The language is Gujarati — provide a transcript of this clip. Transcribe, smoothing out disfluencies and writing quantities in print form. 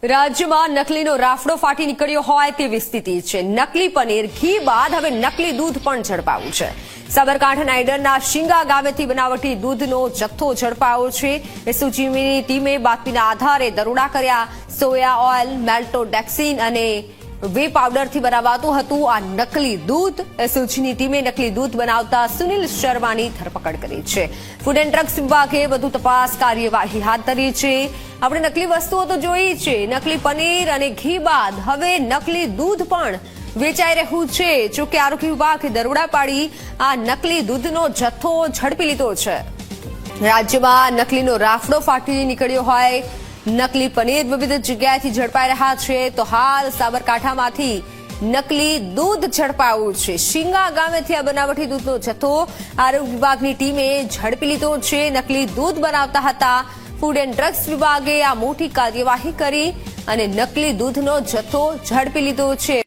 રાજ્યમાં નકલીનો રાફડો ફાટી નીકળ્યો હોય તેવી સ્થિતિ છે। નકલી પનીર, ઘી બાદ હવે નકલી દૂધ પણ ઝડપાયું છે। સાબરકાંઠાના ઈડરના શિંગા ગામેથી બનાવટી દૂધનો જથ્થો ઝડપાયો છે। એસઓજીની ટીમે બાતમીના આધારે દરોડા કર્યા। સોયા ઓઇલ, મેલ્ટોડેક્સિન અને વે પાવડરથી બનાવાતું હતું આ નકલી દૂધ। એસઓજીની ટીમે નકલી દૂધ બનાવતા સુનિલ શર્માની ધરપકડ કરી છે। ફૂડ એન્ડ ડ્રગ્સ વિભાગે વધુ તપાસ કાર્યવાહી હાથ ધરી છે। આપણે નકલી વસ્તુઓ તો જોઈ છે, નકલી પનીર અને ઘી બાદ હવે નકલી દૂધ પણ વેચાઈ રહ્યું છે। જો કે આરોગ્ય વિભાગે દરોડા પાડી આ નકલી દૂધનો જથ્થો ઝડપી લીધો છે। રાજ્યમાં નકલીનો રાફડો ફાટી નીકળ્યો હોય, નકલી પનીર વિવિધ જગ્યાએથી ઝડપાઈ રહ્યા છે, તો હાલ સાબરકાંઠામાંથી નકલી દૂધ ઝડપાયું છે। શિંગા ગામેથી આ બનાવટી દૂધનો જથ્થો આરોગ્ય વિભાગની ટીમે ઝડપી લીધો છે। નકલી દૂધ બનાવતા હતા। ફૂડ એન્ડ ડ્રગ્સ વિભાગે આ મોટી કાર્યવાહી કરી અને નકલી દૂધનો જથ્થો ઝડપી લીધો છે।